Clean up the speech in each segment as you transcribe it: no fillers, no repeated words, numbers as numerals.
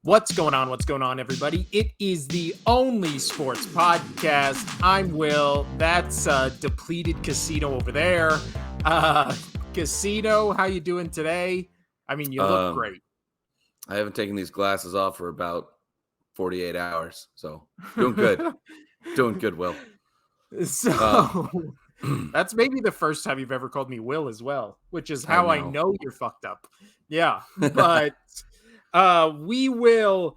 What's going on? What's going on, everybody? It is the only sports podcast. I'm Will. That's Depleted Casino over there. Casino, how you doing today? I mean, you look great. I haven't taken these glasses off for about 48 hours, so doing good. Doing good, Will. So that's maybe the first time you've ever called me Will as well, which is how I know you're fucked up. Yeah, but we will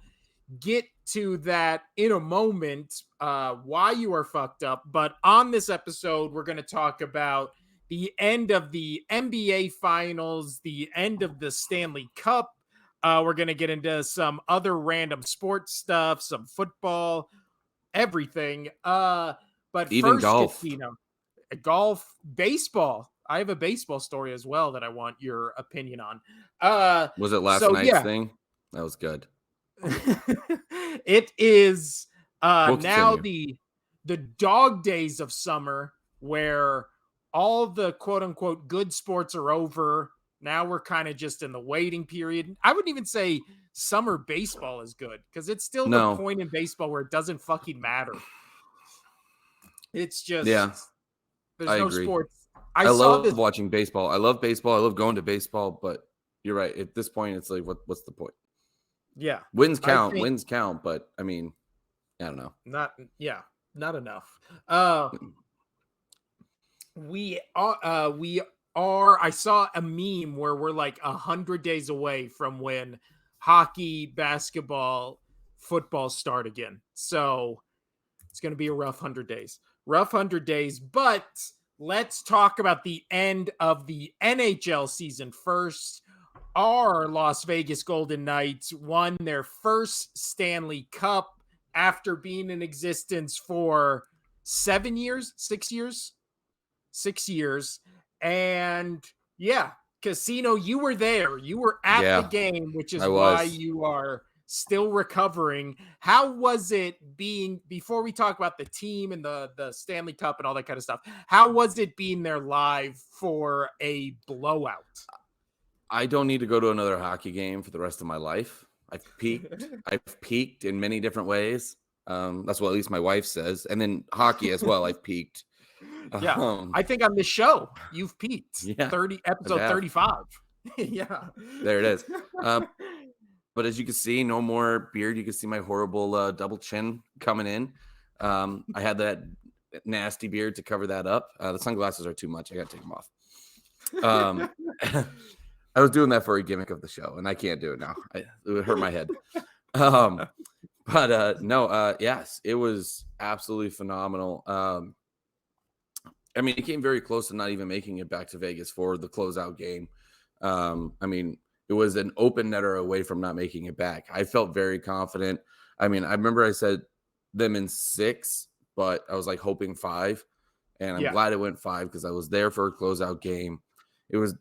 get to that in a moment, why you are fucked up. But on this episode, we're going to talk about the end of the NBA Finals, the end of the Stanley Cup. We're going to get into some other random sports stuff, some football, everything. But even first, golf, golf, baseball. I have a baseball story as well that I want your opinion on. Was it last night's thing? That was good. It is We'll now continue. the dog days of summer where all the quote unquote good sports are over. Now we're kind of just in the waiting period. I wouldn't even say summer baseball is good because it's still the point in baseball where it doesn't fucking matter. It's just there's no agree. sports. I love watching baseball. I love baseball. I love going to baseball, but you're right. At this point, it's like, what's the point? Yeah. Wins count, but I mean, I don't know. Not enough. We are, I saw a meme where we're like 100 days away from when hockey, basketball, football start again. So it's going to be a rough 100 days. But let's talk about the end of the NHL season first. Our Las Vegas Golden Knights won their first Stanley Cup after being in existence for 6 years. And yeah, Casino, you were there. You were at the game, which is why you are still recovering. How was it being, before we talk about the team and the Stanley Cup and all that kind of stuff, how was it being there live for a blowout? I don't need to go to another hockey game for the rest of my life. I've peaked in many different ways. That's what at least my wife says. And then hockey as well, I've peaked. Yeah, I think on this show, you've peaked. Yeah, episode 35. Yeah. There it is. But as you can see, no more beard. You can see my horrible double chin coming in. I had that nasty beard to cover that up. The sunglasses are too much. I got to take them off. I was doing that for a gimmick of the show, and I can't do it now. It would hurt my head. Yes, it was absolutely phenomenal. I mean, it came very close to not even making it back to Vegas for the closeout game. I mean, it was an open netter away from not making it back. I felt very confident. I mean, I remember I said them in 6, but I was like hoping 5, and I'm glad it went 5 because I was there for a closeout game.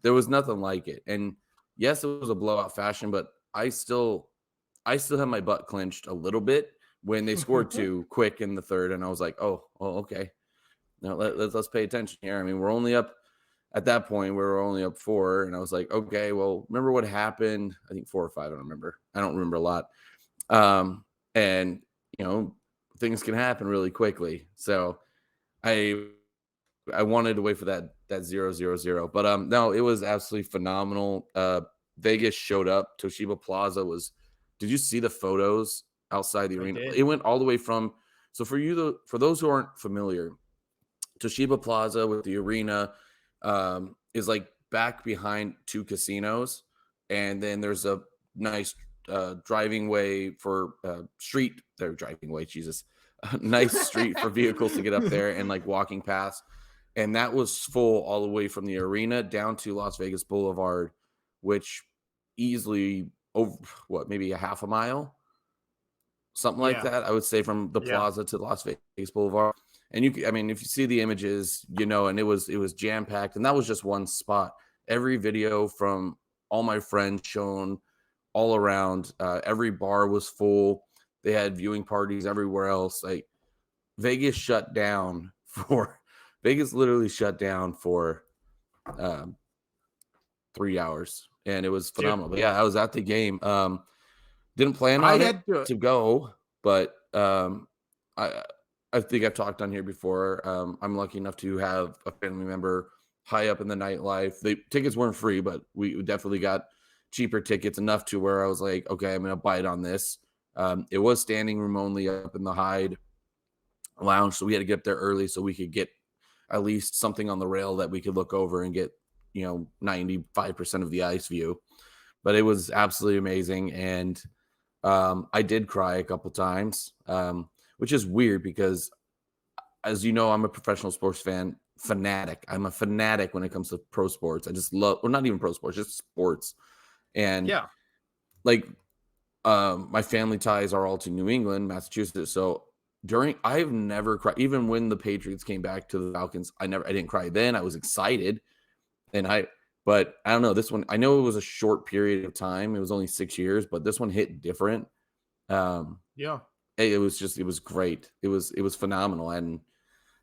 There was nothing like it. And yes, it was a blowout fashion, but I still had my butt clenched a little bit when they scored 2 quick in the third. And I was like, oh, okay. Now let's pay attention here. I mean, we're only up at that point. We were only up 4. And I was like, okay, well, remember what happened? I think 4 or 5. I don't remember. I don't remember a lot. And things can happen really quickly. So I wanted to wait for that 0-0-0, but no, it was absolutely phenomenal. Vegas showed up. Toshiba Plaza was. Did you see the photos outside the arena? It went all the way from. So for those who aren't familiar, Toshiba Plaza with the arena is like back behind 2 casinos, and then there's a nice driving way for street. They're driving way, Jesus. A nice street for vehicles to get up there and like walking past. And that was full all the way from the arena down to Las Vegas Boulevard, which easily over maybe a half a mile, something like that. I would say from the plaza to Las Vegas Boulevard. And if you see the images, and it was jam packed, and that was just one spot. Every video from all my friends shown all around. Every bar was full. They had viewing parties everywhere else. Like Vegas literally shut down for 3 hours, and it was phenomenal. But yeah, I was at the game. Didn't plan I on it had to. to go, but I I think I've talked on here before. I'm lucky enough to have a family member high up in the nightlife. The tickets weren't free, but we definitely got cheaper tickets enough to where I was like, okay, I'm gonna bite on this. It was standing room only up in the Hyde Lounge, so we had to get up there early so we could get at least something on the rail that we could look over and get 95% of the ice view. But it was absolutely amazing, and I did cry a couple times, which is weird because, as you know, I'm a professional sports fanatic. I'm a fanatic when it comes to pro sports. I just love, or not even pro sports, just sports. And Yeah. like, my family ties are all to New England, Massachusetts. So I've never cried, even when the Patriots came back to the Falcons. I didn't cry then. I was excited, but I don't know this one. I know it was a short period of time. It was only 6 years, but this one hit different. Yeah. It was great. It was phenomenal. And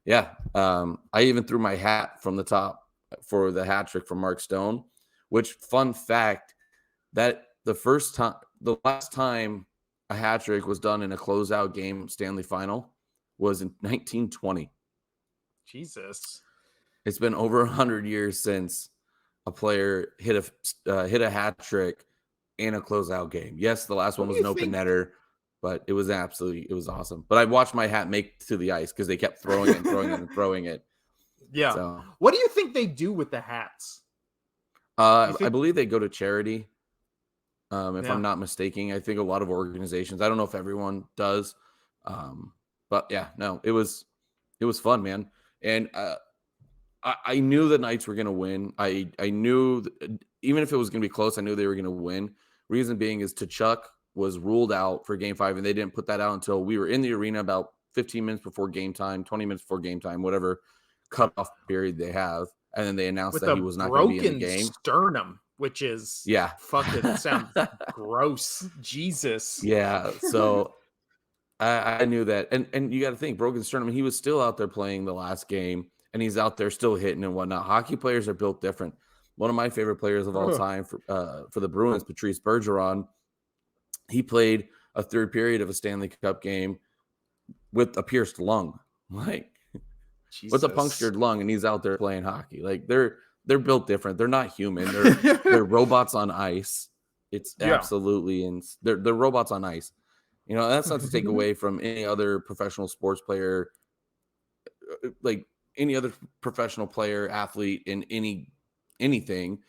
yeah, I even threw my hat from the top for the hat trick from Mark Stone, which, fun fact, that the last time a hat trick was done in a closeout game Stanley final was in 1920. Jesus. It's been over 100 years since a player hit a hat trick in a closeout game. Yes, the last one was an open netter, but it was awesome. But I watched my hat make to the ice because they kept throwing it and throwing it and throwing it. Yeah. So, what do you think they do with the hats? I believe they go to charity. If Yeah. I'm not mistaken, I think a lot of organizations. I don't know if everyone does, but yeah, no, it was fun, man. And I knew the Knights were going to win. I knew even if it was going to be close, I knew they were going to win. Reason being is Tkachuk was ruled out for Game 5, and they didn't put that out until we were in the arena about 15 minutes before game time, 20 minutes before game time, whatever cutoff period they have, and then they announced with that he was not going to be in the game. Sternum, which is fucking sounds gross. Jesus. Yeah, so I knew that, and you got to think broken sternum. He was still out there playing the last game, and he's out there still hitting and whatnot. Hockey players are built different. One of my favorite players of all time for the Bruins, Patrice Bergeron, he played a third period of a Stanley Cup game with a pierced lung, with a punctured lung, and he's out there playing hockey. Like they're built different. They're not human. They're robots on ice. It's absolutely, and they're robots on ice. That's not to take away from any other professional sports player, like any other professional player, athlete in anything.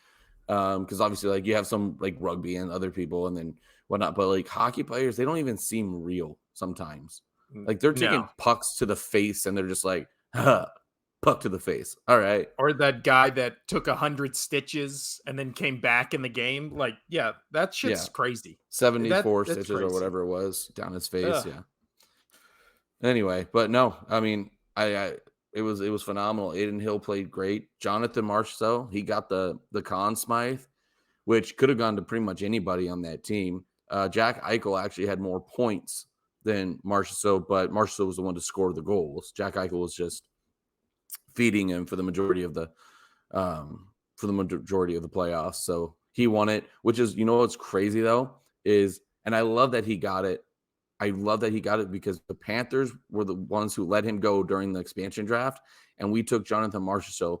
Because obviously, like, you have some like rugby and other people and then whatnot, but like hockey players, they don't even seem real sometimes. Like they're taking pucks to the face and they're just like, puck to the face. All right. Or that guy that took 100 stitches and then came back in the game. Like, yeah, that shit's crazy. 74 stitches crazy. Or whatever it was down his face. Yeah. Anyway, but no, I mean, it was phenomenal. Aiden Hill played great. Jonathan Marchessault, he got the Conn Smythe, which could have gone to pretty much anybody on that team. Jack Eichel actually had more points than Marchessault, but Marchessault was the one to score the goals. Jack Eichel was just feeding him for the majority of the playoffs. So he won it, which is, what's crazy though is, and I love that he got it. I love that he got it because the Panthers were the ones who let him go during the expansion draft. And we took Jonathan Marchessault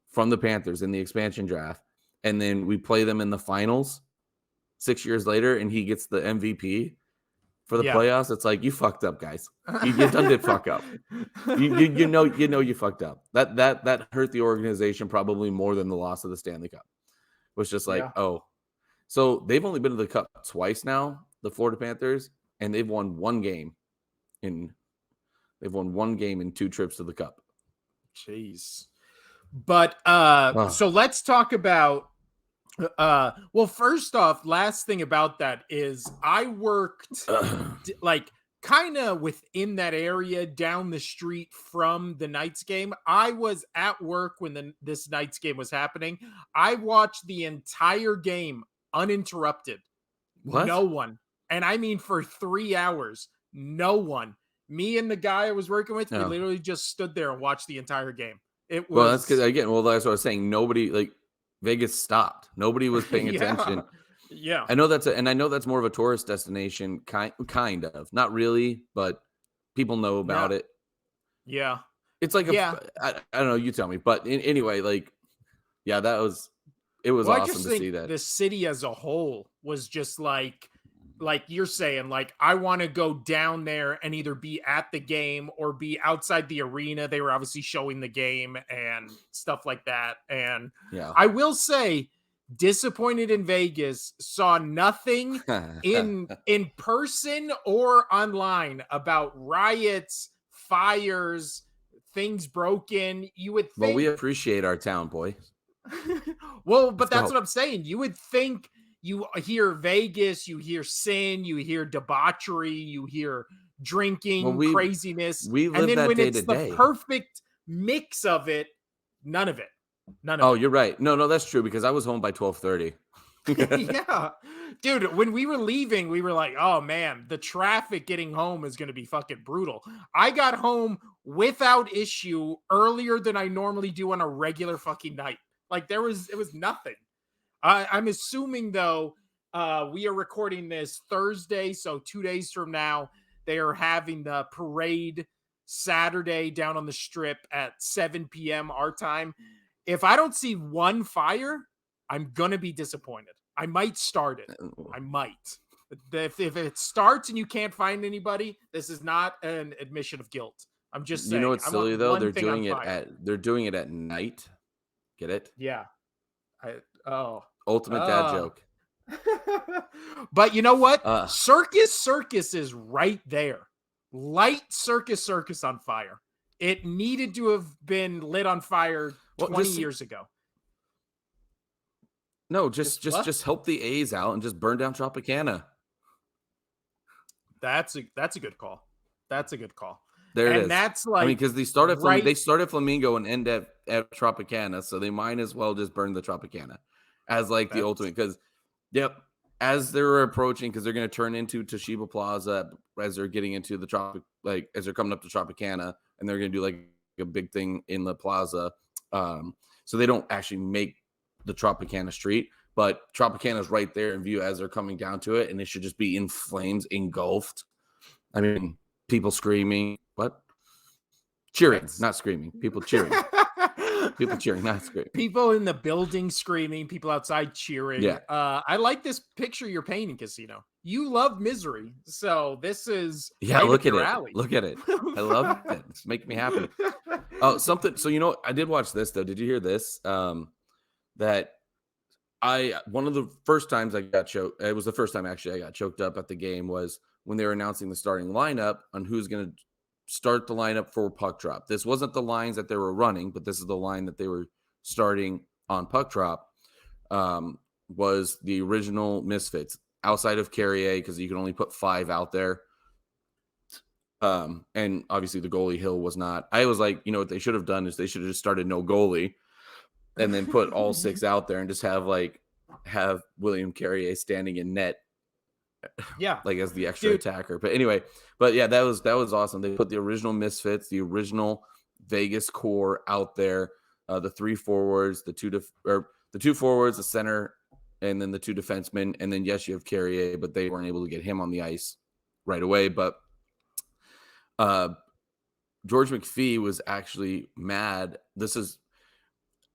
from the Panthers in the expansion draft. And then we play them in the finals 6 years later, and he gets the MVP for the playoffs. It's like, you fucked up, guys. You done did fuck up. You know you fucked up. That hurt the organization probably more than the loss of the Stanley Cup. It was just like, so they've only been to the Cup twice now, the Florida Panthers, and they've won one game in 2 trips to the Cup. Jeez. But so let's talk about well, first off, last thing about that is I worked like kind of within that area down the street from the Knights game. I was at work when this Knights game was happening. I watched the entire game uninterrupted. What? No one. And I mean for 3 hours, no one. Me and the guy I was working with, we literally just stood there and watched the entire game. It was. Well, that's because, again, that's what I was saying. Nobody, like, Vegas stopped. Nobody was paying attention. Yeah. I know that's more of a tourist destination, kind of, not really, but people know No. about it. Yeah. It's like Yeah. I don't know, you tell me, but anyway, like, yeah, it was Well, I awesome just to think see that. the city as a whole was just like you're saying, like, I want to go down there and either be at the game or be outside the arena. They were obviously showing the game and stuff like that. And Yeah. I will say, disappointed in Vegas, saw nothing in person or online about riots, fires, things broken. You would Well, we think appreciate our town, boy. well, Let's but that's go. what I'm saying. You would think you hear Vegas, you hear sin, you hear debauchery, you hear Well, drinking, craziness. we And live then that when day to it's the day. perfect mix of it, none of it. None of Oh, it. you're right. No, that's true because I was home by 12:30. Yeah. Dude, when we were leaving, we were like, oh man, the traffic getting home is going to be fucking brutal. I got home without issue earlier than I normally do on a regular fucking night. Like it was nothing. I'm assuming though, we are recording this Thursday, so 2 days from now, they are having the parade Saturday down on the strip at 7 p.m. our time. If I don't see one fire, I'm gonna be disappointed. I might start it. I might. If it starts and you can't find anybody, this is not an admission of guilt. I'm just You know saying. what's I want silly though? one thing on fire. They're doing it at night. Get it? Yeah. I oh. Ultimate dad Uh joke. but you know what? Uh, Circus is right there. Light Circus on fire. It needed to have been lit on fire well, 20 years ago. no, just help the A's out and just burn down Tropicana. That's a good call. That's a good call. There it And is. that's I mean, like because right. they start at Flamingo and end at Tropicana, so they might as well just burn the Tropicana as like the That's ultimate. Because, yep, as they're approaching, because they're going to turn into Toshiba Plaza as they're getting into the as they're coming up to Tropicana, and they're going to do like a big thing in the plaza. So they don't actually make the Tropicana street, but Tropicana is right there in view as they're coming down to it, and it should just be in flames, engulfed. I mean, people screaming, what? Cheering, not screaming. People cheering. People cheering, not screaming. People in the building screaming, people outside cheering. Yeah. I like this picture you're painting, Casino. You love misery, so this is right look at it. Alley. Look at it. I love it. It's making me happy. Oh, something. So I did watch this though. Did you hear this? That one of the first times I got choked. It was the first time actually I got choked up at the game was when they were announcing the starting lineup on who's going to start the lineup for puck drop. This wasn't the lines that they were running, but this is the line that they were starting on puck drop. Was the original Misfits outside of Carrier because you can only put 5 out there. And obviously the goalie Hill was not. I was like, what they should have done is they should have just started no goalie and then put all 6 out there and just have William Carrier standing in net. Yeah. Like as the extra attacker. But anyway, that was awesome. They put the original Misfits, the original Vegas core out there, the 3 forwards, the 2 forwards, the center, and then the 2 defensemen. And then yes, you have Carrier, but they weren't able to get him on the ice right away. But George McPhee was actually mad.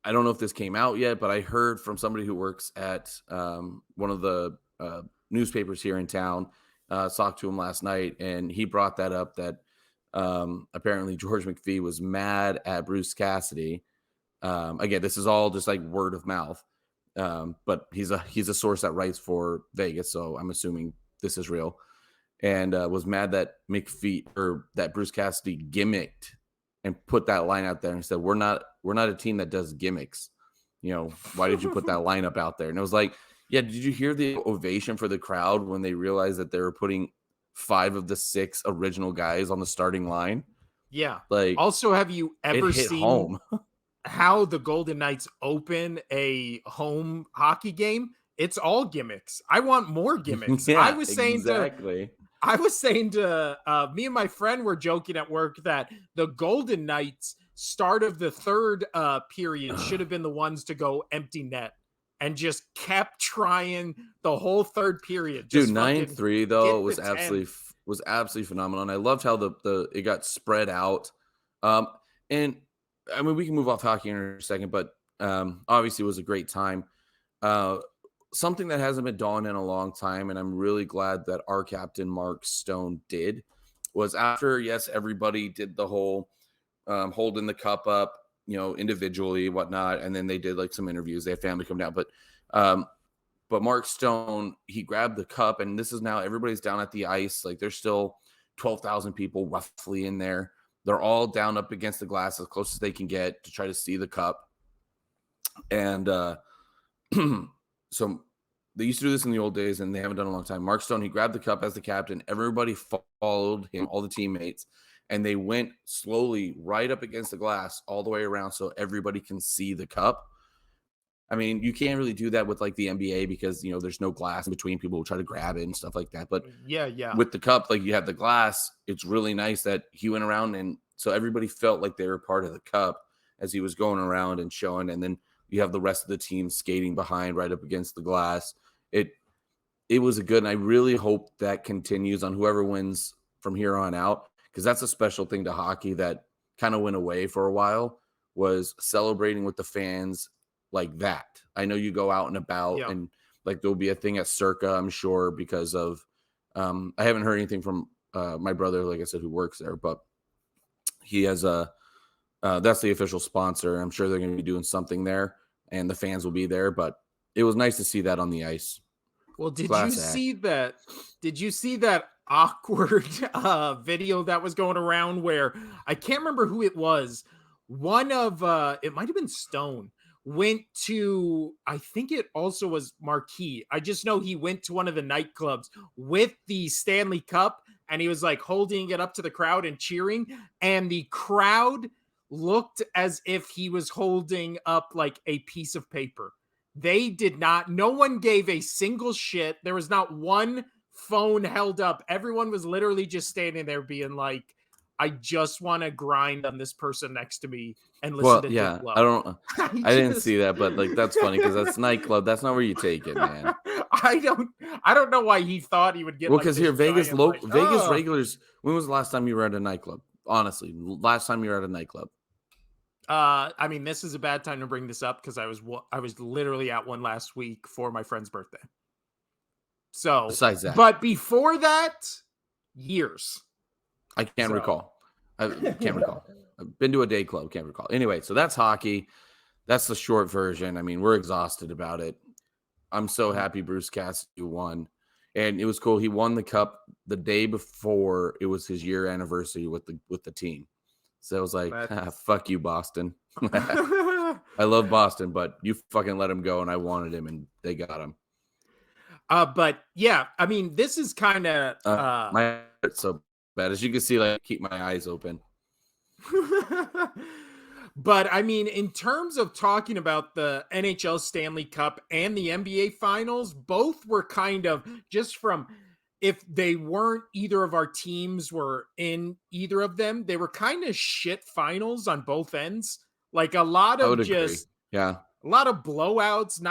I don't know if this came out yet, but I heard from somebody who works at one of the newspapers here in town, talked to him last night, and he brought that up that apparently George McPhee was mad at Bruce Cassidy. Again, this is all just like word of mouth, but he's a source that writes for Vegas, so I'm assuming this is real. And was mad that that Bruce Cassidy gimmicked and put that line out there and said, we're not a team that does gimmicks. Why did you put that lineup out there? And it was like, yeah, did you hear the ovation for the crowd when they realized that they were putting 5 of the 6 original guys on the starting line? Yeah. Like, also, have you ever seen home? how the Golden Knights open a home hockey game? It's all gimmicks. I want more gimmicks. Yeah, I was saying exactly. Me and my friend were joking at work that the Golden Knights start of the third period should have been the ones to go empty net. and just kept trying the whole third period. Dude, Just 9-3 though was the absolutely phenomenal, and I loved how the it got spread out. And I mean, we can move off hockey in a second, but obviously it was a great time. Something that hasn't been done in a long time, and I'm really glad that our captain Mark Stone did, was after, yes, everybody did the whole holding the cup up, individually, whatnot, and then they did like some interviews. They had family come down, but Mark Stone, he grabbed the cup, and this is now everybody's down at the ice. Like there's still 12,000 people roughly in there. They're all down up against the glass as close as they can get to try to see the cup. And so they used to do this in the old days, and they haven't done it in a long time. Mark Stone, he grabbed the cup as the captain. Everybody followed him, all the teammates, and they went slowly right up against the glass all the way around so everybody can see the cup. I mean, you can't really do that with like the NBA because, there's no glass in between. People will try to grab it and stuff like that. But yeah. With the cup, like you have the glass, it's really nice that he went around, and so everybody felt like they were part of the cup as he was going around and showing. And then you have the rest of the team skating behind right up against the glass. It was a good, and I really hope that continues on whoever wins from here on out, because that's a special thing to hockey that kind of went away for a while, was celebrating with the fans like that. I know you go out and about, and like there'll be a thing at Circa, I'm sure, because of I haven't heard anything from my brother, like I said, who works there, but he has that's the official sponsor. I'm sure they're going to be doing something there, and the fans will be there. But it was nice to see that on the ice. Well, did you see that awkward video that was going around where I can't remember who it was? One of it might have been Stone went to, I think it also was Marquis. I just know he went to one of the nightclubs with the Stanley Cup, and he was like holding it up to the crowd and cheering, and the crowd looked as if he was holding up like a piece of paper. They did not, no one gave a single shit. There was not one phone held up. Everyone was literally just standing there being like, I just want to grind on this person next to me and listen to Dick Low. I didn't see that, but like that's funny because that's nightclub. That's not where you take it, man. I don't know why he thought he would get. Well, because here Vegas regulars. When was the last time you were at a nightclub? Honestly, last time you were at a nightclub. I mean, this is a bad time to bring this up because I was literally at one last week for my friend's birthday. So besides that, but before that, years. I can't recall. I can't recall. I've been to a day club. Can't recall. Anyway, so that's hockey. That's the short version. I mean, we're exhausted about it. I'm so happy Bruce Cassidy won. And it was cool. He won the cup the day before it was his year anniversary with the team. So I was like, fuck you, Boston. I love Boston, but you fucking let him go, and I wanted him, and they got him. But yeah, I mean, this is kind of my heart's so bad. As you can see, like, keep my eyes open. But I mean, in terms of talking about the NHL Stanley Cup and the NBA Finals, both were kind of just from, if they weren't either of our teams were in either of them, they were kind of shit finals on both ends. Like a lot of just, a lot of blowouts.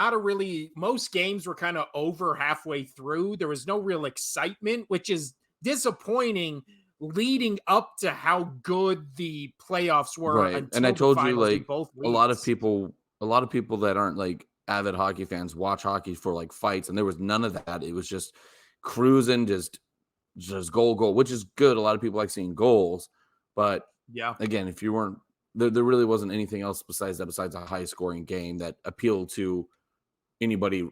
Most games were kind of over halfway through. There was no real excitement, which is disappointing leading up to how good the playoffs were. Right. And I told you, like, a lot of people that aren't like avid hockey fans watch hockey for like fights, and there was none of that. It was just cruising, just goal, which is good. A lot of people like seeing goals, but yeah, again, if you weren't there really wasn't anything else besides a high scoring game that appealed to anybody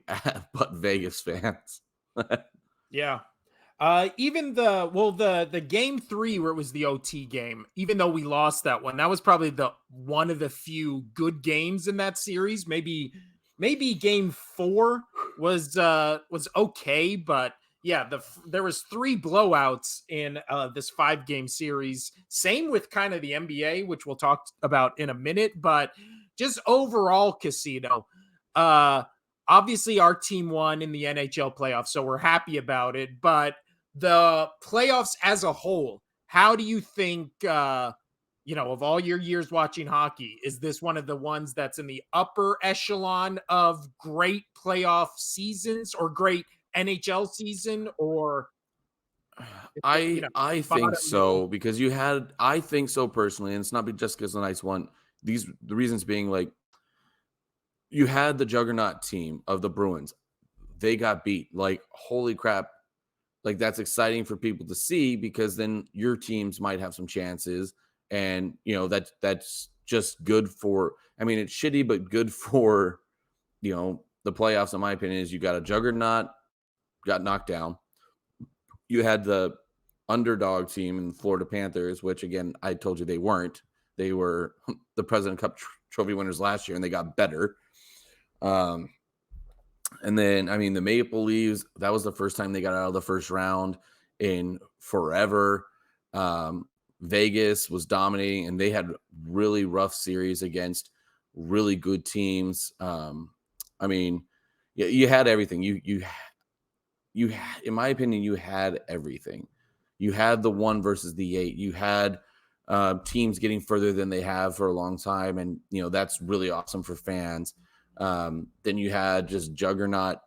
but Vegas fans. Yeah. Even the game 3 where it was the OT game, even though we lost that one, that was probably one of the few good games in that series. Maybe game 4 was okay, but yeah, there was 3 blowouts in this 5-game series. Same with kind of the NBA, which we'll talk about in a minute, but just overall, Casino, obviously our team won in the NHL playoffs, so we're happy about it, but the playoffs as a whole, how do you think of all your years watching hockey, is this one of the ones that's in the upper echelon of great playoff seasons or great NHL season, or I think so, because I think so personally, and it's not just because the Knights won. The reasons being, like, you had the juggernaut team of the Bruins. They got beat. Like, holy crap. Like, that's exciting for people to see, because then your teams might have some chances. And, that's just good for, I mean, it's shitty, but good for, the playoffs, in my opinion, is you got a juggernaut, got knocked down. You had the underdog team in the Florida Panthers, which, again, I told you they weren't. They were the President Cup trophy winners last year, and they got better. And then, I mean, the Maple Leafs, that was the first time they got out of the first round in forever. Vegas was dominating, and they had really rough series against really good teams. I mean, you had everything. You in my opinion, you had everything. You had the 1 versus the 8. You had teams getting further than they have for a long time, and that's really awesome for fans. Then you had just juggernaut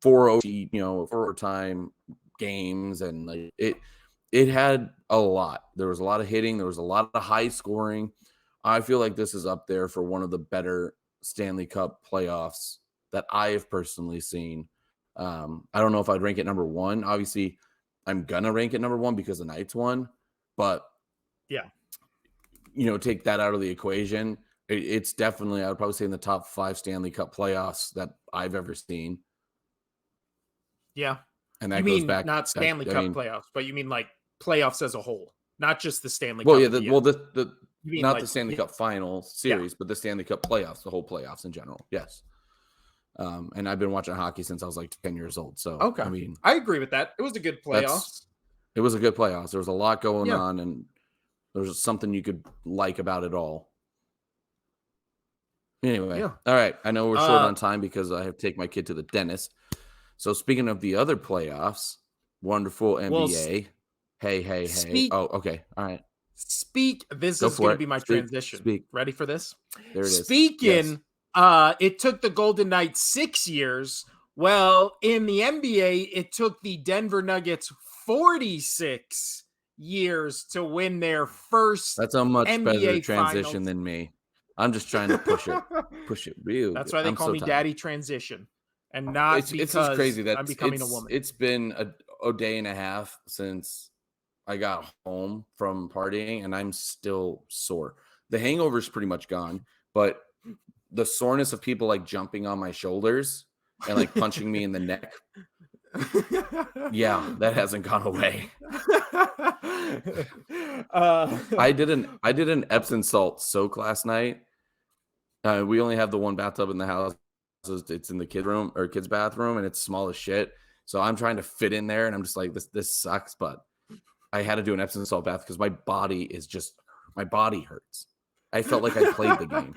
4 overtime games, and like it had a lot. There was a lot of hitting. There was a lot of high scoring. I feel like this is up there for one of the better Stanley Cup playoffs that I have personally seen. I don't know if I'd rank it number 1. Obviously, I'm gonna rank it number 1 because the Knights won, but yeah, take that out of the equation. It's definitely, I would probably say, in the top 5 Stanley Cup playoffs that I've ever seen. Yeah. And that goes back, not Stanley Cup playoffs, but you mean like playoffs as a whole, not just the Stanley Cup. Well, yeah, not like, the Stanley Cup final series, but the Stanley Cup playoffs, the whole playoffs in general. Yes. And I've been watching hockey since I was like 10 years old. So, okay. I mean, I agree with that. It was a good playoffs. It was a good playoffs. There was a lot going on, and there was something you could like about it all. Anyway, all right. I know we're short on time because I have to take my kid to the dentist. So, speaking of the other playoffs, wonderful NBA. Hey. Oh, okay. All right. This is going to be my transition. Ready for this? There it is. Speaking, it took the Golden Knights 6 years. Well, in the NBA, it took the Denver Nuggets 46 years to win their first. That's a much NBA better transition finals than me. I'm just trying to push it real. That's why they call me Daddy Transition, and not because it's just crazy that I'm becoming a woman. It's been a day and a half since I got home from partying, and I'm still sore. The hangover's pretty much gone, but the soreness of people like jumping on my shoulders and like punching me in the neck, yeah, that hasn't gone away. I did an Epsom salt soak last night. We only have the one bathtub in the house. It's in the kid's bathroom, and it's small as shit. So I'm trying to fit in there, and I'm just like, this sucks, but I had to do an Epsom salt bath because my body hurts. I felt like I played the game.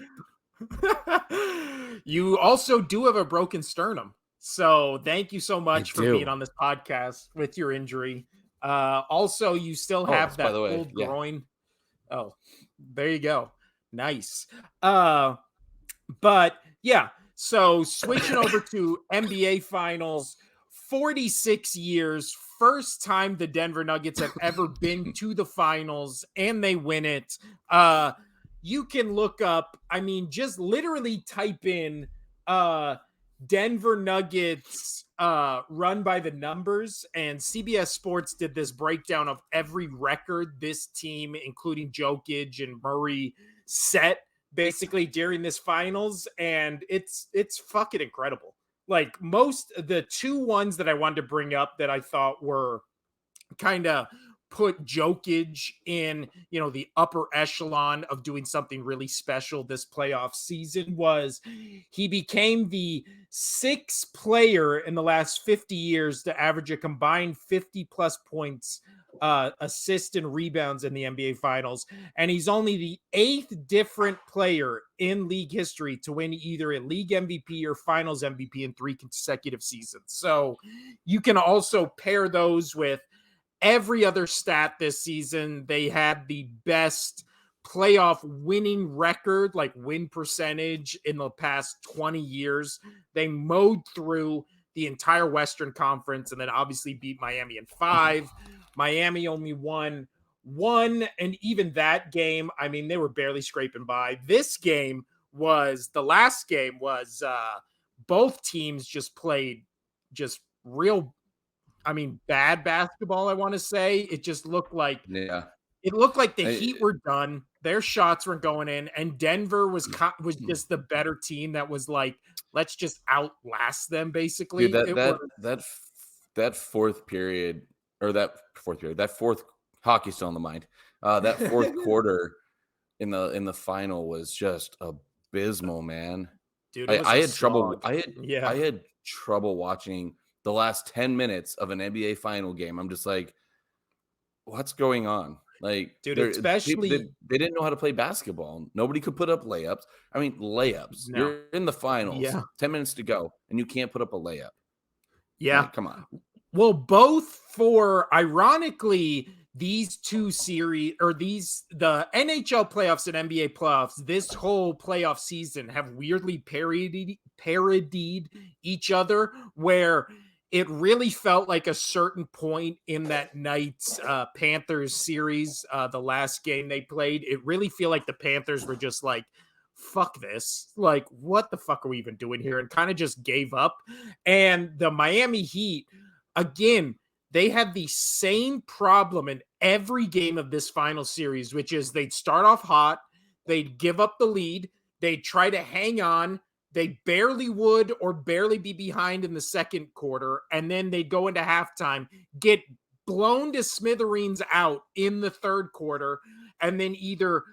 You also do have a broken sternum. So thank you so much for being on this podcast with your injury. Also, you still have that old groin. Oh, there you go. Nice. But yeah, so switching over to NBA Finals, 46 years, first time the Denver Nuggets have ever been to the finals, and they win it. You can look up, just literally type in Denver Nuggets run by the numbers, and CBS Sports did this breakdown of every record this team, including Jokic and Murray, set basically during this finals, and it's fucking incredible. Like, the 2 ones that I wanted to bring up that I thought were kind of put Jokic in, the upper echelon of doing something really special this playoff season was he became the 6th player in the last 50 years to average a combined 50 plus points, assists and rebounds in the NBA Finals. And he's only the 8th different player in league history to win either a league MVP or finals MVP in 3 consecutive seasons. So you can also pair those with every other stat this season. They had the best playoff winning record, like win percentage, in the past 20 years. They mowed through the entire Western Conference and then obviously beat Miami in 5. Miami only won 1, and even that game, I mean, they were barely scraping by. This game the last game was both teams just played just real, I mean, bad basketball, I want to say. It just looked like Yeah. the Heat were done. Their shots weren't going in, and Denver was just the better team that was like, let's just outlast them. Basically, Dude, that fourth period, that fourth hockey's still on the mind. That fourth quarter in the final was just abysmal, man. Dude, I had trouble. Yeah. I had trouble watching the last 10 minutes of an NBA final game. I'm just like, what's going on? Like, dude, especially they didn't know how to play basketball. Nobody could put up layups. I mean, layups. No. You're in the finals, Yeah. 10 minutes to go, and you can't put up a layup. Yeah. Like, come on. Well, ironically, these two series, or the NHL playoffs and NBA playoffs, this whole playoff season have weirdly parodied each other, where it really felt like a certain point in that night's Panthers series, the last game they played, it really feel like the Panthers were just like, fuck this. Like, what the fuck are we even doing here? And kind of just gave up. And the Miami Heat, again, they had the same problem in every game of this final series, which is they'd start off hot, they'd give up the lead, they'd try to hang on, they barely would or barely be behind in the second quarter, and then they'd go into halftime, get blown to smithereens out in the third quarter, and then either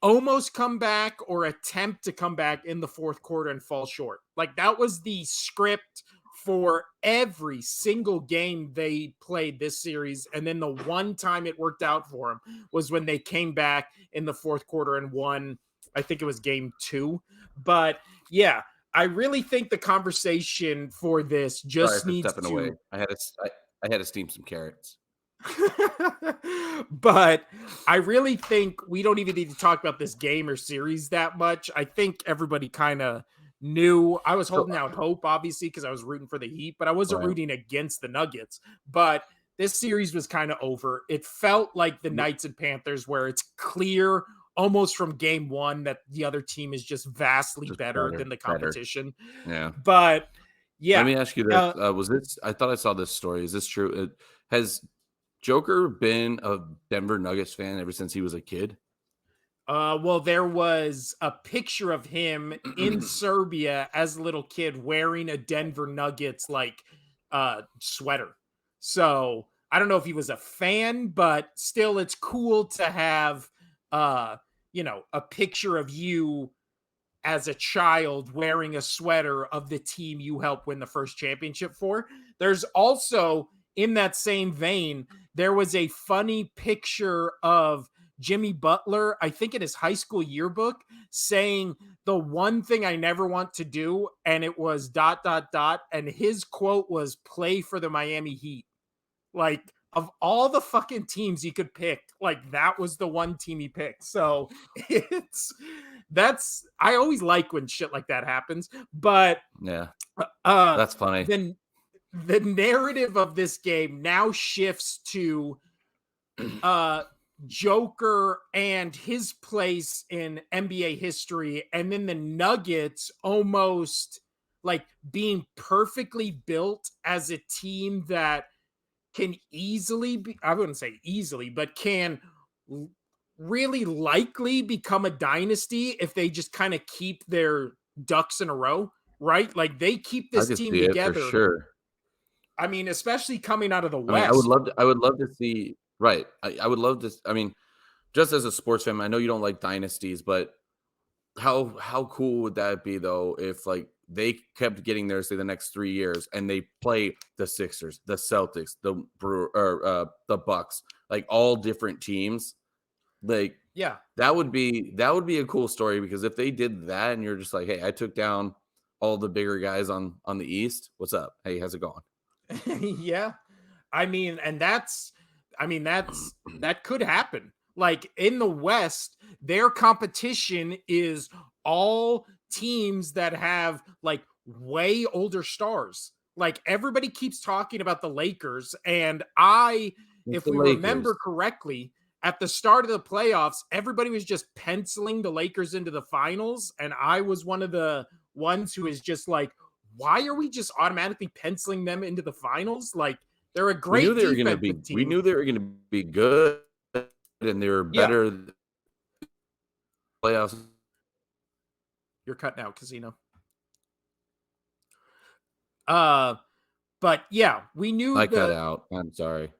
almost come back or attempt to come back in the fourth quarter and fall short. Like, that was the script for every single game they played this series. And then the one time it worked out for them was when they came back in the fourth quarter and won. I think it was game 2. But yeah, I really think the conversation for this just needs to... away. I had to steam some carrots. But I really think we don't even need to talk about this game or series that much. I think everybody kind of knew. I was holding out hope, obviously, because I was rooting for the Heat, but I wasn't rooting against the Nuggets. But this series was kind of over. It felt like the Knights and Panthers, where it's clear almost from game 1 that the other team is just vastly better than the competition. Yeah. But yeah. Let me ask you this. Was this, I thought I saw this story. Is this true? Has Joker been a Denver Nuggets fan ever since he was a kid? Well, there was a picture of him in Serbia as a little kid wearing a Denver Nuggets sweater. So I don't know if he was a fan, but still, it's cool to have a picture of you as a child wearing a sweater of the team you helped win the first championship for. There's also, in that same vein, there was a funny picture of Jimmy Butler, I think in his high school yearbook, saying the one thing I never want to do, and it was ... and his quote was play for the Miami Heat. Like, of all the fucking teams he could pick, like, that was the one team he picked. So I always like when shit like that happens. But yeah, that's funny. Then the narrative of this game now shifts to Joker and his place in NBA history, and then the Nuggets almost like being perfectly built as a team that can easily be, I wouldn't say easily, but can really likely become a dynasty if they just kind of keep their ducks in a row, right? Like, they keep this team together. For sure. I mean, especially coming out of the West. I would love to see, right. I would love to, I mean, just as a sports fan, I know you don't like dynasties, but how cool would that be though if like they kept getting there, say, the next 3 years, and they play the Sixers, the Celtics, the Bucks, like all different teams. Like, yeah, that would be a cool story, because if they did that and you're just like, hey, I took down all the bigger guys on the East, what's up? Hey, how's it going? Yeah. I mean, that could happen. Like in the West, their competition is all teams that have like way older stars. Like everybody keeps talking about the Lakers, and It's if the we Lakers. remember correctly, at the start of the playoffs, everybody was just penciling the Lakers into the finals, and I was one of the ones who is just like, why are we just automatically penciling them into the finals? Like they're a We knew great they were going to be. defensive We team. knew they were going to be good, and they were Yeah, better playoffs. you're cutting out, Casino. But yeah, we knew I cut out. I'm sorry.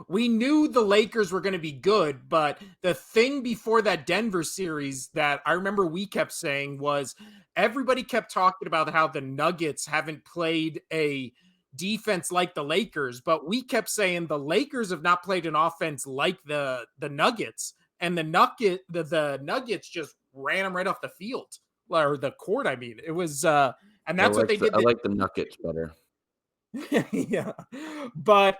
we knew the Lakers were going to be good, but the thing before that Denver series that I remember we kept saying was everybody kept talking about how the Nuggets haven't played a defense like the Lakers, but we kept saying the Lakers have not played an offense like the Nuggets, and the Nuggets just ran them right off the field or the court. I mean, it was and that's what they did. I like the Nuggets better. Yeah. But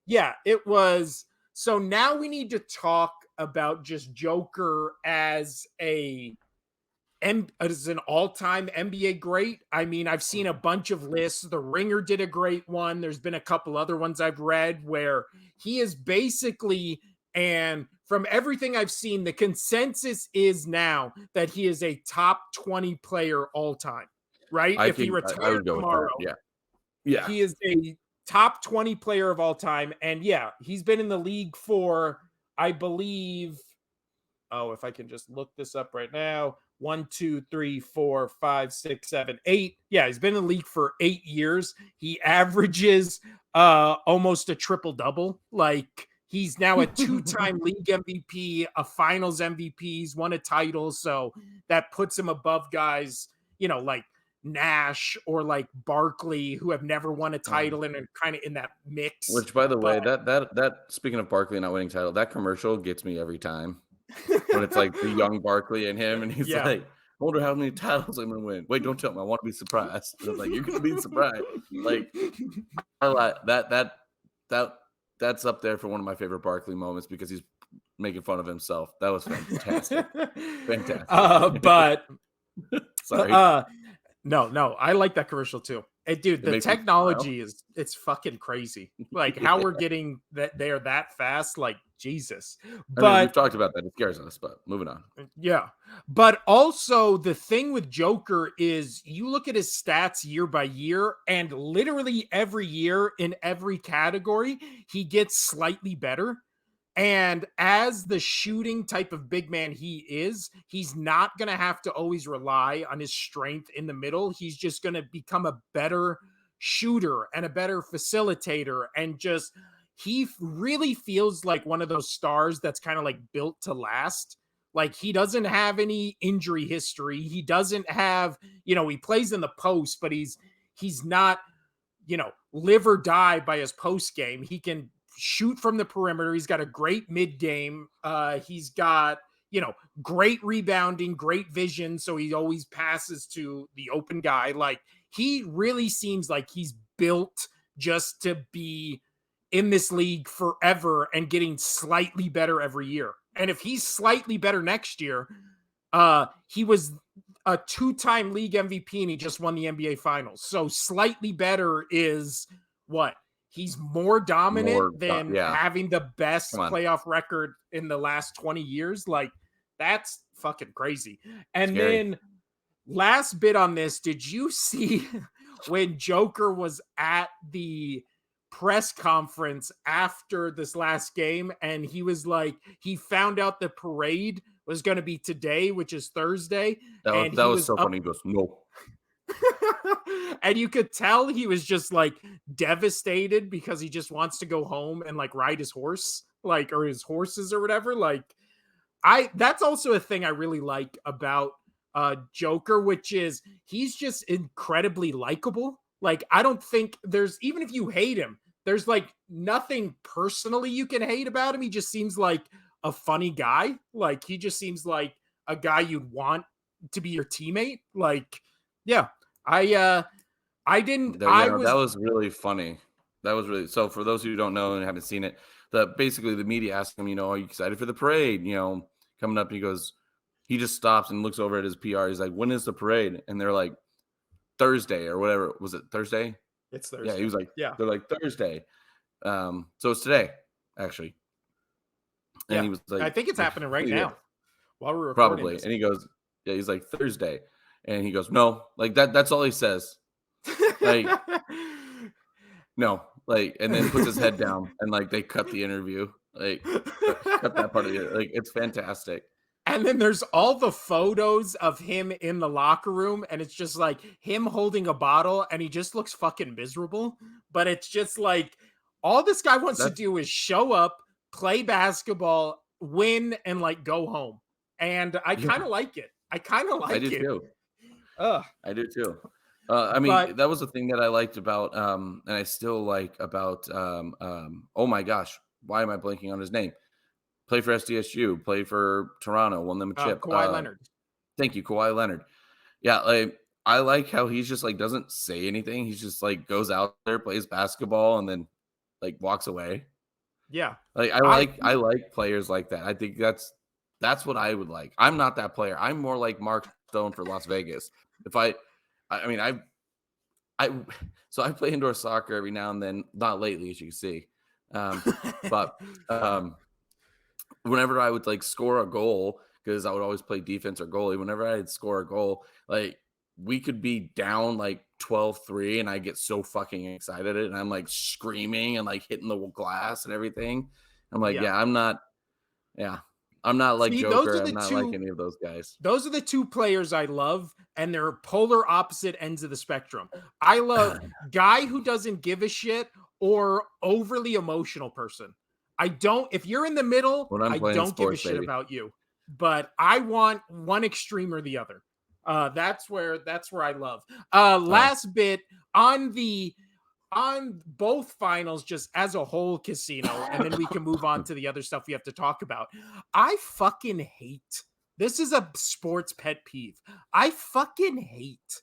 yeah, it was. So now we need to talk about just Joker as as an all-time NBA great. I mean, I've seen a bunch of lists. The Ringer did a great one. There's been a couple other ones I've read where he is basically, and from everything I've seen, the consensus is now that he is a top 20 player all time, right? If he I retired would go tomorrow, with that. Yeah. he is a top 20 player of all time. And yeah, he's been in the league for, I believe, if I can just look this up right now. 1, 2, 3, 4, 5, 6, 7, 8. Yeah, he's been in the league for 8 years. He averages almost a triple double. Like he's now a 2-time league MVP, a finals MVP. He's won a title. So that puts him above guys, like Nash or like Barkley, who have never won a title and are kind of in that mix. Which, by the way, that speaking of Barkley not winning title, that commercial gets me every time. When it's like the young Barkley and him, and he's like, I wonder how many titles I'm gonna win. Wait, don't tell me. I want to be surprised. And I'm like, you're gonna be surprised. Like, I like that's up there for one of my favorite Barkley moments because he's making fun of himself. That was fantastic. Fantastic. But sorry. No, I like that commercial too. Dude, the technology it's fucking crazy. Like how we're getting that there that fast, like Jesus. But we've talked about that. It scares us, but moving on. Yeah. But also the thing with Joker is you look at his stats year by year, and literally every year in every category, he gets slightly better. And as the shooting type of big man he is, he's not going to have to always rely on his strength in the middle. He's just going to become a better shooter and a better facilitator. And just, he really feels like one of those stars that's kind of like built to last. Like he doesn't have any injury history. He doesn't have, he plays in the post, but he's not, live or die by his post game. He can shoot from the perimeter. He's got a great mid game. He's got, great rebounding, great vision. So he always passes to the open guy. Like he really seems like he's built just to be in this league forever and getting slightly better every year. And if he's slightly better next year, he was a 2-time league MVP and he just won the NBA finals. So slightly better is what? He's more dominant than having the best playoff record in the last 20 years. Like, that's fucking crazy. And then last bit on this, did you see when Joker was at the press conference after this last game and he was like, he found out the parade was going to be today, which is Thursday. That was so funny. He goes, no. And you could tell he was just like devastated because he just wants to go home and like ride his horse, like, or his horses or whatever. Like that's also a thing I really like about Joker, which is he's just incredibly likable. Like I don't think there's, even if you hate him, there's like nothing personally you can hate about him. He just seems like a funny guy. Like he just seems like a guy you'd want to be your teammate. Like, yeah. That was really funny. That was really so. For those who don't know and haven't seen it, basically the media asked him, are you excited for the parade? Coming up, he goes, he just stops and looks over at his PR. He's like, when is the parade? And they're like, Thursday or whatever. Was it Thursday? It's Thursday. Yeah, he was like, yeah. They're like Thursday. So it's today, actually. And he was like, I think it's happening right now while we're recording. Probably. This. And he goes, yeah, he's like Thursday. And he goes, no, like that's all he says. Like, no, like, and then puts his head down and like they cut the interview, like cut that part of it. Like, it's fantastic. And then there's all the photos of him in the locker room, and it's just like him holding a bottle, and he just looks fucking miserable. But it's just like all this guy wants to do is show up, play basketball, win, and like go home. And I kind of like it. I kind of like it. I do too. I do too. I mean, that was the thing that I liked about, and I still like about, oh my gosh, why am I blanking on his name? Play for SDSU, play for Toronto, won them a chip. Kawhi Leonard. Thank you, Kawhi Leonard. Yeah, like I like how he's just like doesn't say anything. He's just like goes out there, plays basketball, and then like walks away. Yeah, like I like players like that. I think that's what I would like. I'm not that player. I'm more like Mark Stone for Las Vegas. So I play indoor soccer every now and then. Not lately, as you can see, but whenever I would like score a goal, because I would always play defense or goalie, whenever I'd score a goal, like we could be down like 12-3 and I get so fucking excited and I'm like screaming and like hitting the glass and everything. I'm like, I'm not like Joker. I'm not like any of those guys. Those are the two players I love, and they're polar opposite ends of the spectrum. I love guy who doesn't give a shit or overly emotional person. If you're in the middle, I don't give a shit about you, but I want one extreme or the other. That's where I love. Last bit on both finals, just as a whole, Casino, and then we can move on to the other stuff we have to talk about. I fucking hate, this is a sports pet peeve. I fucking hate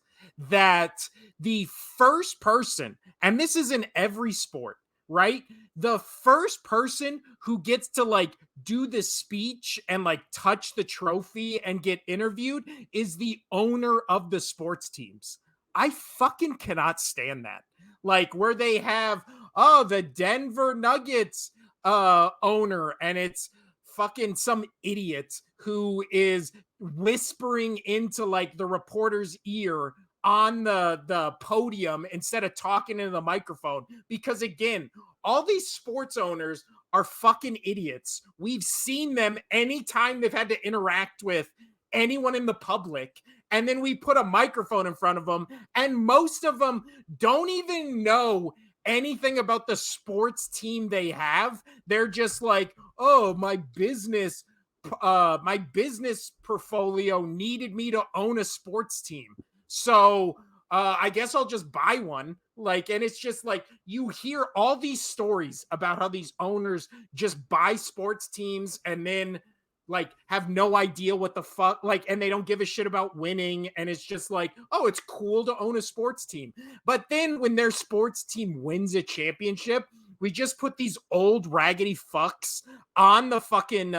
that the first person, and this is in every sport, right? The first person who gets to like do the speech and like touch the trophy and get interviewed is the owner of the sports teams. I fucking cannot stand that. Like where they have, the Denver Nuggets owner, and it's fucking some idiot who is whispering into like the reporter's ear on the podium instead of talking into the microphone. Because again, all these sports owners are fucking idiots. We've seen them anytime they've had to interact with anyone in the public, and then we put a microphone in front of them, and most of them don't even know anything about the sports team they have. They're just like, oh, my business portfolio needed me to own a sports team, so I guess I'll just buy one. Like, and it's just like you hear all these stories about how these owners just buy sports teams and then like have no idea what the fuck, like, and they don't give a shit about winning. And it's just like, oh, it's cool to own a sports team. But then when their sports team wins a championship, we just put these old raggedy fucks on the fucking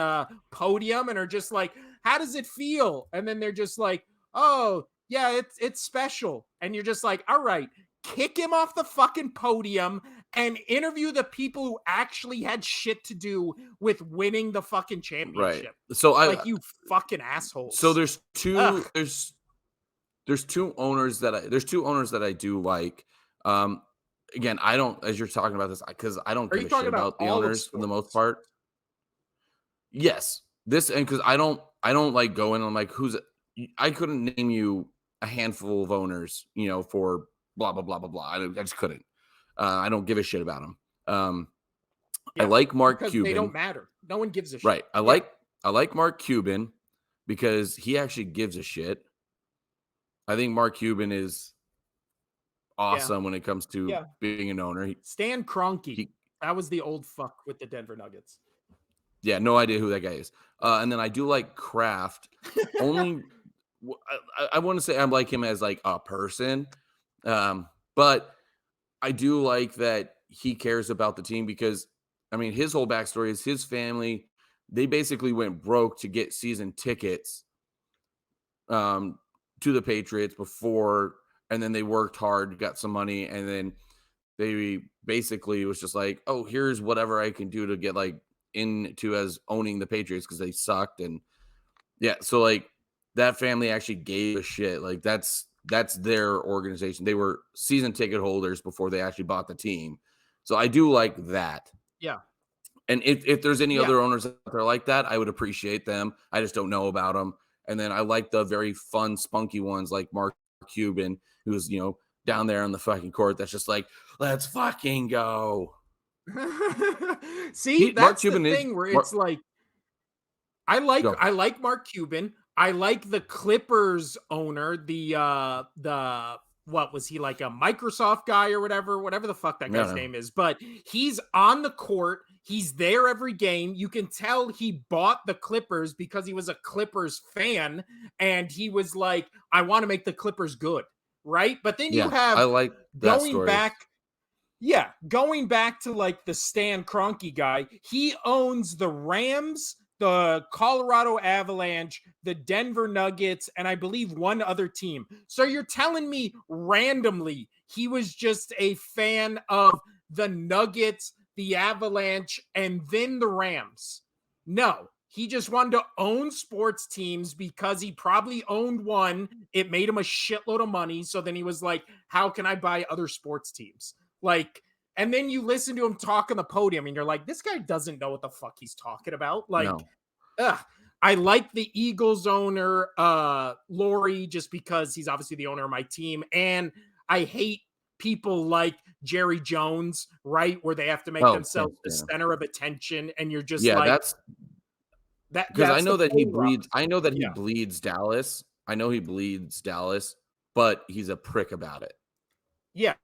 podium and are just like, how does it feel? And then they're just like, oh yeah, it's special. And you're just like, all right, kick him off the fucking podium and interview the people who actually had shit to do with winning the fucking championship. Right. So you fucking assholes. So there's two owners that I do like. Again, I don't, as you're talking about this, because I don't give a shit about the owners for the most part. Yes. And because I don't like go in and I'm like, I couldn't name you a handful of owners, for blah, blah, blah, blah, blah. I just couldn't. I don't give a shit about them. I like Mark Cuban. They don't matter. No one gives a shit. Right. I like Mark Cuban because he actually gives a shit. I think Mark Cuban is awesome when it comes to being an owner. Stan Kroenke. That was the old fuck with the Denver Nuggets. Yeah, no idea who that guy is. And then I do like Kraft. Only I want to say I like him as like a person, but I do like that he cares about the team because, I mean, his whole backstory is his family. They basically went broke to get season tickets to the Patriots before, and then they worked hard, got some money, and then they basically was just like, oh, here's whatever I can do to get like into as owning the Patriots because they sucked. And yeah, so like that family actually gave a shit. Like that's their organization. They were season ticket holders before they actually bought the team. So I do like that. Yeah. And if there's any other owners out there like that, I would appreciate them. I just don't know about them. And then I like the very fun, spunky ones like Mark Cuban, who's, down there on the fucking court. That's just like, let's fucking go. See, that's the thing where it's like, I like Mark Cuban. I like the Clippers owner, the what was he, like a Microsoft guy or whatever the fuck that guy's name is. But he's on the court. He's there every game. You can tell he bought the Clippers because he was a Clippers fan. And he was like, I want to make the Clippers good. Right. But then you have I like that going story. back. Yeah. Going back to like the Stan Kroenke guy. He owns the Rams, the Colorado Avalanche, the Denver Nuggets, and I believe one other team. So you're telling me randomly he was just a fan of the Nuggets, the Avalanche, and then the Rams? No, he just wanted to own sports teams because he probably owned one. It made him a shitload of money. So then he was like, how can I buy other sports teams? Like, and then you listen to him talk on the podium and you're like, this guy doesn't know what the fuck he's talking about. Like, I like the Eagles owner, Laurie, just because he's obviously the owner of my team. And I hate people like Jerry Jones, right? Where they have to make themselves the center of attention. And you're just that's because I know that he bleeds. I know that he bleeds Dallas. I know he bleeds Dallas, but he's a prick about it. Yeah.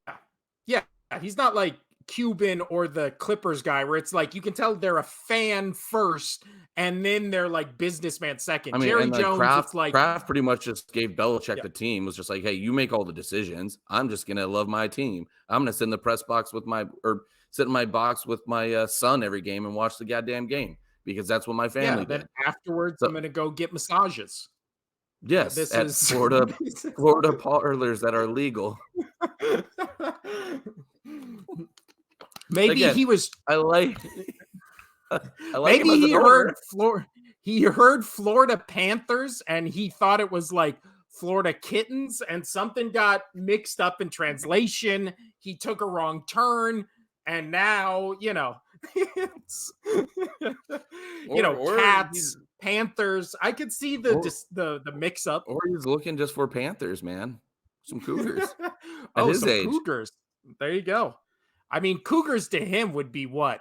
Yeah. He's not like Cuban or the Clippers guy where it's like you can tell they're a fan first and then they're like businessman second. I mean, Jerry Jones, Kraft pretty much just gave Belichick the team, was just like, hey, you make all the decisions. I'm just gonna love my team. I'm gonna sit in the press box sit in my box with my son every game and watch the goddamn game because that's what my family did. Then afterwards, I'm gonna go get massages. Yes, at Florida parlors that are legal. Maybe again, he was. I like maybe he heard Florida Panthers and he thought it was like Florida Kittens, and something got mixed up in translation. He took a wrong turn, and now it's, cats, Panthers. I could see the mix up. Or he's looking just for Panthers, man. Some Cougars. At his age. Cougars. There you go. I mean, Cougars to him would be what?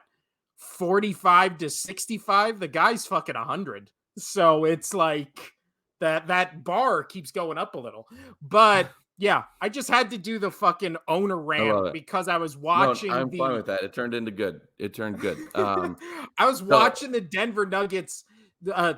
45 to 65? The guy's fucking 100. So it's like that bar keeps going up a little. But yeah, I just had to do the fucking owner rant because I was watching. I'm fine with that. It turned good. I was watching the Denver Nuggets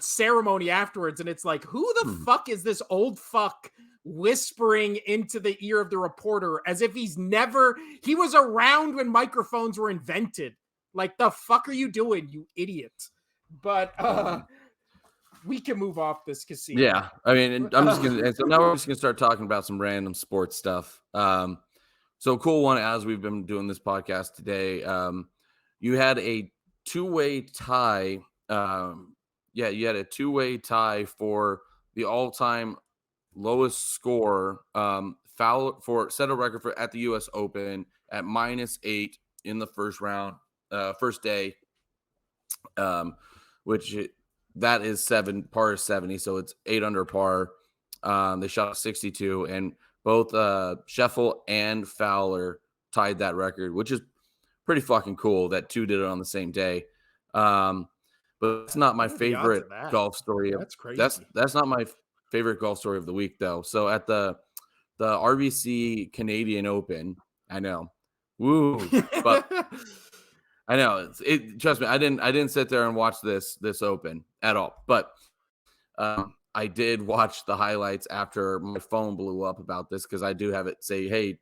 ceremony afterwards, and it's like, who the fuck is this old fuck whispering into the ear of the reporter as if he was around when microphones were invented? Like, the fuck are you doing, you idiot? But we can move off this casino. Yeah, I mean, I'm just gonna. So now we're just gonna start talking about some random sports stuff. So cool one. As we've been doing this podcast today, you had a two-way tie. You had a two-way tie for the all-time lowest score. Fowler set a record for at the U.S. Open at -8 in the first round, first day, which that is par is 70, so it's 8 under par. They shot 62, and both Scheffel and Fowler tied that record, which is pretty fucking cool that two did it on the same day. But that's not my favorite golf story. That's crazy. That's not my favorite golf story of the week, though. So at the RBC Canadian Open, I know, but I know trust me, I didn't sit there and watch this Open at all, but I did watch the highlights after my phone blew up about this because I do have it say, hey,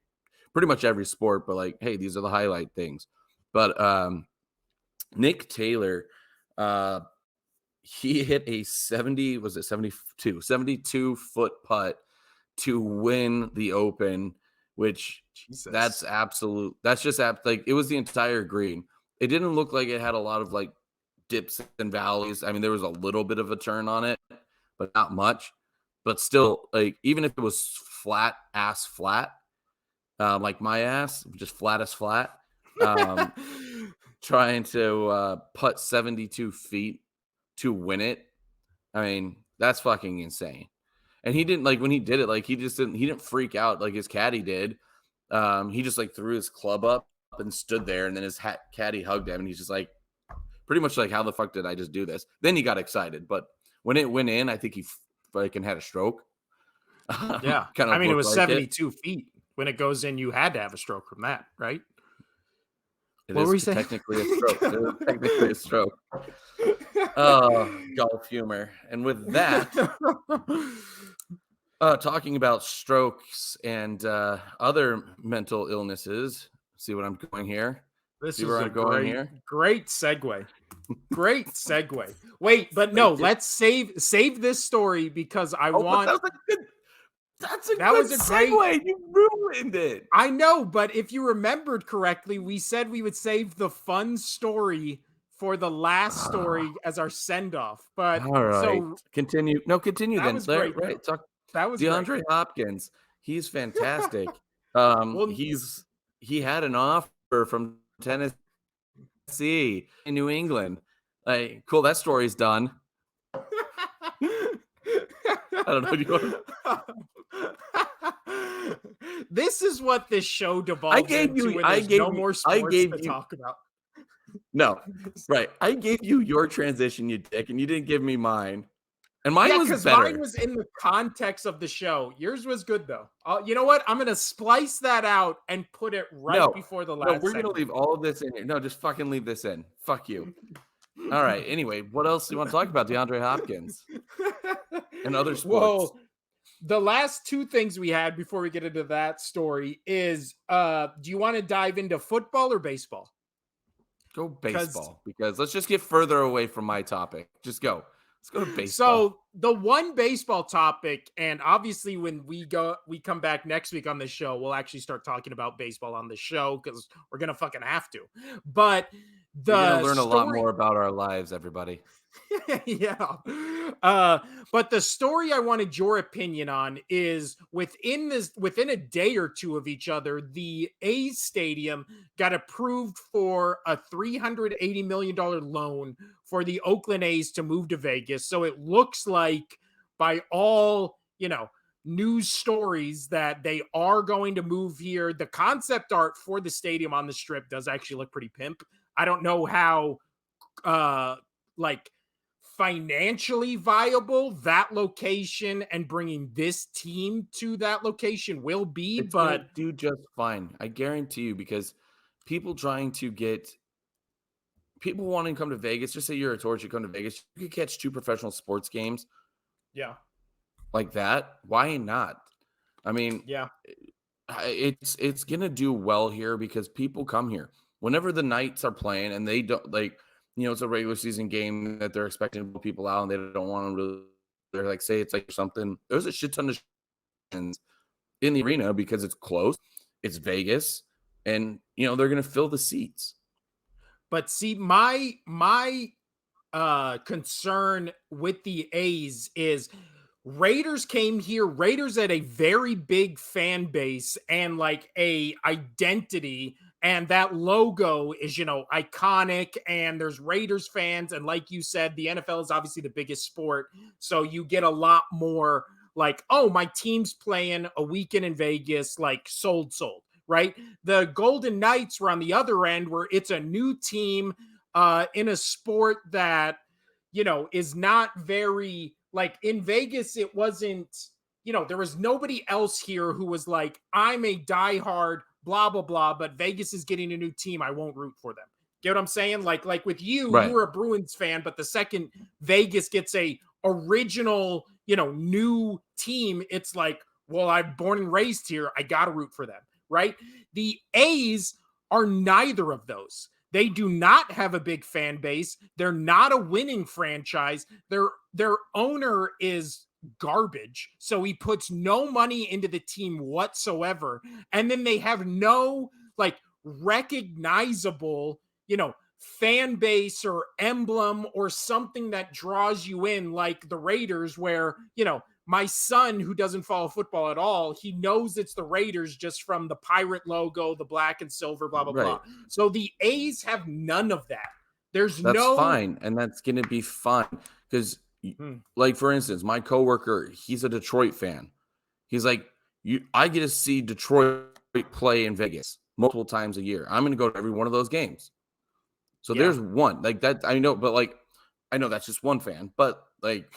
pretty much every sport, but like, hey, these are the highlight things. But Nick Taylor, he hit a 72 foot putt to win the Open, which that's just like, it was the entire green. It didn't look like it had a lot of like dips and valleys. I mean, there was a little bit of a turn on it, but not much. But still, like, even if it was flat, like my ass, just flat as flat, trying to putt 72 feet to win it. I mean, that's fucking insane. And he didn't, like, when he did it, like, he didn't freak out like his caddy did. He just like threw his club up and stood there, and then his caddy hugged him, and he's just like, pretty much like, how the fuck did I just do this? Then he got excited, but when it went in, I think he fucking had a stroke. Yeah, I mean, it was 72 feet. When it goes in, you had to have a stroke from that, right? What were you saying? Technically a stroke. It was technically a stroke. Oh, golf humor. And with that, talking about strokes and other mental illnesses. See what I'm going here? This is a great segue. Great segue. Wait, but no, let's save this story because I want. That was a great segue. You ruined it. I know, but if you remembered correctly, we said we would save the fun story for the last story as our send off. But all right, so continue. No, continue then. Was great, right. Talk. That was DeAndre great. Hopkins. He's fantastic. He had an offer from Tennessee in New England. Like, cool. That story's done. I don't know. Do you want to... This is what this show devolves into. I gave no more sports to talk about. No, right. I gave you your transition, you dick, and you didn't give me mine. And mine was better. Mine was in the context of the show. Yours was good, though. You know what? I'm going to splice that out and put it before the last. No, we're going to leave all of this in here. No, just fucking leave this in. Fuck you. All right. Anyway, what else do you want to talk about, DeAndre Hopkins and other sports? Well, the last two things we had before we get into that story is, do you want to dive into football or baseball? Go baseball, because let's just get further away from my topic. Just go. Let's go to baseball. So the one baseball topic, and obviously when we come back next week on the show, we'll actually start talking about baseball on the show because we're gonna fucking have to. But you're gonna learn a lot more about our lives, everybody. Yeah. But the story I wanted your opinion on is within a day or two of each other, the A's stadium got approved for a $380 million loan for the Oakland A's to move to Vegas. So it looks like by all, news stories that they are going to move here. The concept art for the stadium on the Strip does actually look pretty pimp. I don't know how, financially viable that location and bringing this team to that location will be, but do just fine. I guarantee you, because people wanting to come to Vegas, just say you're a tourist, you come to Vegas, you could catch 2 professional sports games. Yeah. Like that. Why not? I mean, yeah, it's going to do well here because people come here whenever the Knights are playing and they don't it's a regular season game that they're expecting people out and they don't want to really, they're like, say it's like something. There's a shit ton of in the arena because it's close. It's Vegas, and they're going to fill the seats. But see, my concern with the A's is Raiders came here. Raiders had a very big fan base and like a identity. And that logo is, iconic, and there's Raiders fans. And like you said, the NFL is obviously the biggest sport. So you get a lot more like, oh, my team's playing a weekend in Vegas, like sold, right? The Golden Knights were on the other end where it's a new team in a sport that, is not very like in Vegas. It wasn't, there was nobody else here who was like, I'm a diehard blah, blah, blah, but Vegas is getting a new team. I won't root for them. Get what I'm saying? Like with you, right. You were a Bruins fan, but the second Vegas gets a original, new team, it's like, well, I'm born and raised here. I got to root for them, right? The A's are neither of those. They do not have a big fan base. They're not a winning franchise. Their owner is garbage. So he puts no money into the team whatsoever. And then they have no like recognizable, fan base or emblem or something that draws you in, like the Raiders, where, my son, who doesn't follow football at all, he knows it's the Raiders just from the pirate logo, the black and silver, blah, blah, blah. So the A's have none of that. That's fine. And that's going to be fine. Because, like, for instance, my coworker, he's a Detroit fan. He's like, I get to see Detroit play in Vegas multiple times a year. I'm going to go to every one of those games. So there's one like that. I know, but like, I know that's just one fan, but like,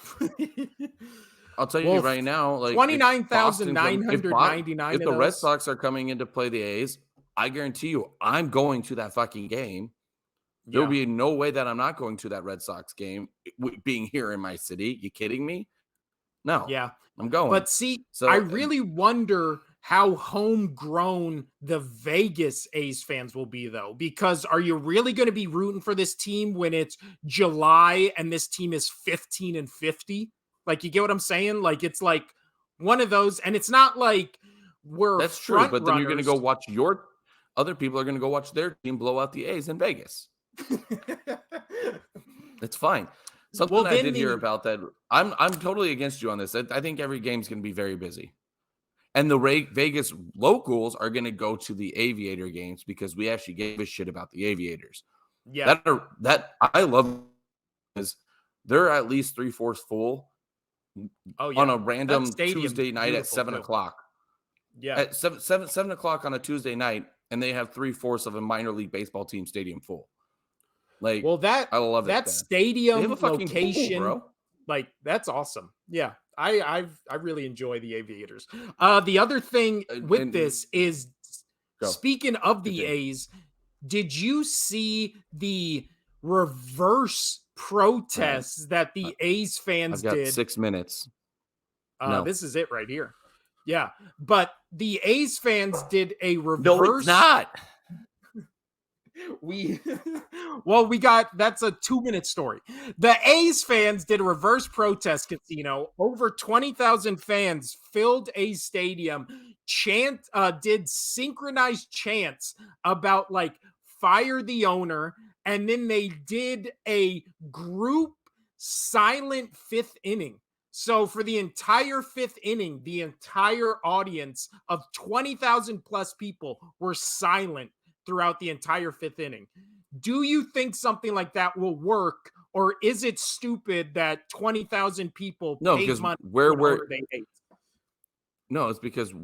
I'll tell you right now, like 29,999. If the Red Sox are coming in to play the A's, I guarantee you, I'm going to that fucking game. There'll be no way that I'm not going to that Red Sox game, being here in my city. You kidding me? No. Yeah, I'm going. But see, I really wonder how homegrown the Vegas A's fans will be, though, because are you really going to be rooting for this team when it's July and this team is 15-50? Like, you get what I'm saying? Like, it's like one of those, and it's not like that's true, but then you're going to go watch other people are going to go watch their team blow out the A's in Vegas. That's fine. Something I did hear about that. I'm totally against you on this. I think every game's going to be very busy. And the Vegas locals are going to go to the Aviator games because we actually gave a shit about the Aviators. Yeah. That I love is they're at least 3/4 full on a random Tuesday night at 7:00. Yeah. At 7 o'clock on a Tuesday night, and they have 3/4 of a minor league baseball team stadium full. Like, I love that stadium location, pool, bro. Like, that's awesome. Yeah. I really enjoy the Aviators. The other thing with this is, speaking of the A's, did you see the reverse protests that the A's fans did? I've got 6 minutes. No. This is it right here. Yeah. But the A's fans did a reverse. No, it's not. That's a 2-minute story. The A's fans did a reverse protest casino. Over 20,000 fans filled A's stadium, did synchronized chants about like fire the owner, and then they did a group silent 5th inning. So for the entire 5th inning, the entire audience of 20,000 plus people were silent throughout the entire 5th inning. Do you think something like that will work, or is it stupid that 20,000 people paid money where they hate? No, it's because it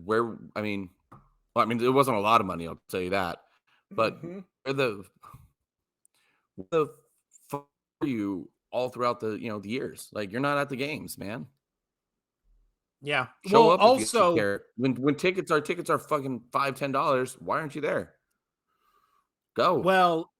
wasn't a lot of money, I'll tell you that. But where the fuck are you all throughout the the years? Like, you're not at the games, man. Yeah. Show up also if you care. When tickets are fucking $5-10, why aren't you there? Go. Well,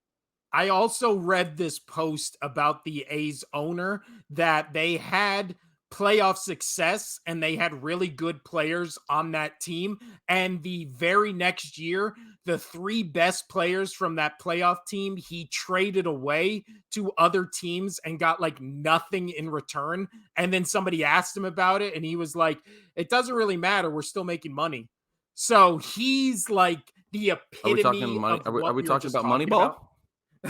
I also read this post about the A's owner that they had playoff success and they had really good players on that team. And the very next year, the 3 best players from that playoff team, he traded away to other teams and got like nothing in return. And then somebody asked him about it and he was like, it doesn't really matter. We're still making money. So he's like the epitome Are we talking about Moneyball?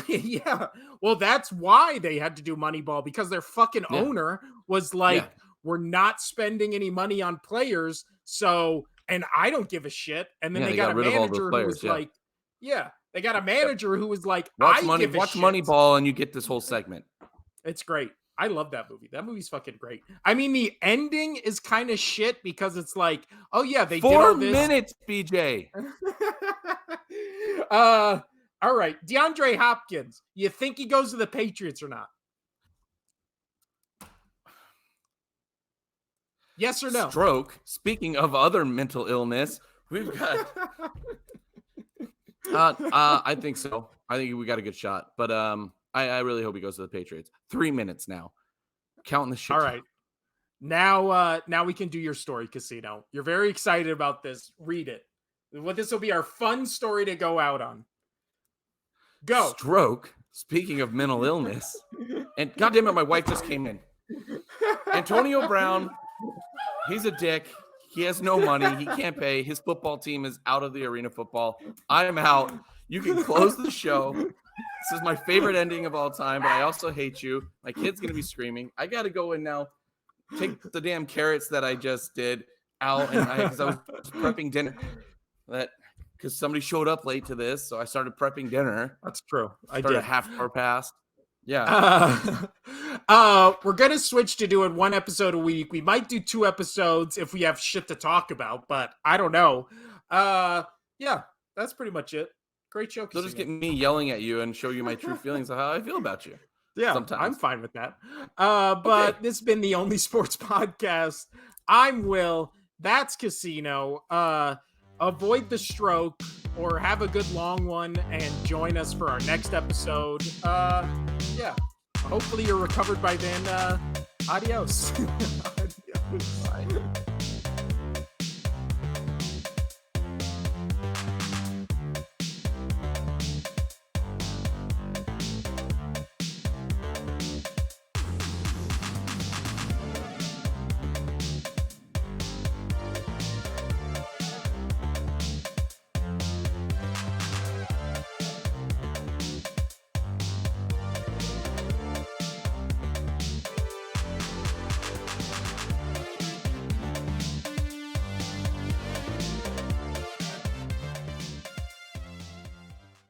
Yeah. Well, that's why they had to do Moneyball, because their fucking owner was like, we're not spending any money on players. So, and I don't give a shit. And then they got a manager who was like, they got a manager who was like, watch Moneyball and you get this whole segment. It's great. I love that movie. That movie's fucking great. I mean, the ending is kind of shit because it's like, oh yeah, they 4 did all this. minutes, BJ. All right, DeAndre Hopkins. You think he goes to the Patriots or not? Yes or no? Stroke. Speaking of other mental illness, we've got. I think so. I think we got a good shot, but I really hope he goes to the Patriots. 3 minutes now. Counting the shit. All right. Now we can do your story, Casino. You're very excited about this. Read it. Well, this will be our fun story to go out on. Go. Stroke. Speaking of mental illness, and goddamn it, my wife just came in. Antonio Brown, he's a dick. He has no money. He can't pay. His football team is out of the arena football. I am out. You can close the show. This is my favorite ending of all time, but I also hate you. My kid's going to be screaming. I got to go in now. Take the damn carrots that I just did out, and because I was prepping dinner. Because somebody showed up late to this, so I started prepping dinner. That's true. I started did. A half hour past. Yeah. We're gonna switch to doing 1 episode a week. We might do 2 episodes if we have shit to talk about, but I don't know. Yeah, that's pretty much it. Great show. They'll just get me yelling at you and show you my true feelings of how I feel about you. Yeah, sometimes. I'm fine with that. But This has been the Only Sports Podcast. I'm Will. That's Casino. Avoid the stroke or have a good long one and join us for our next episode. Yeah. Hopefully you're recovered by then. Adios. Adios.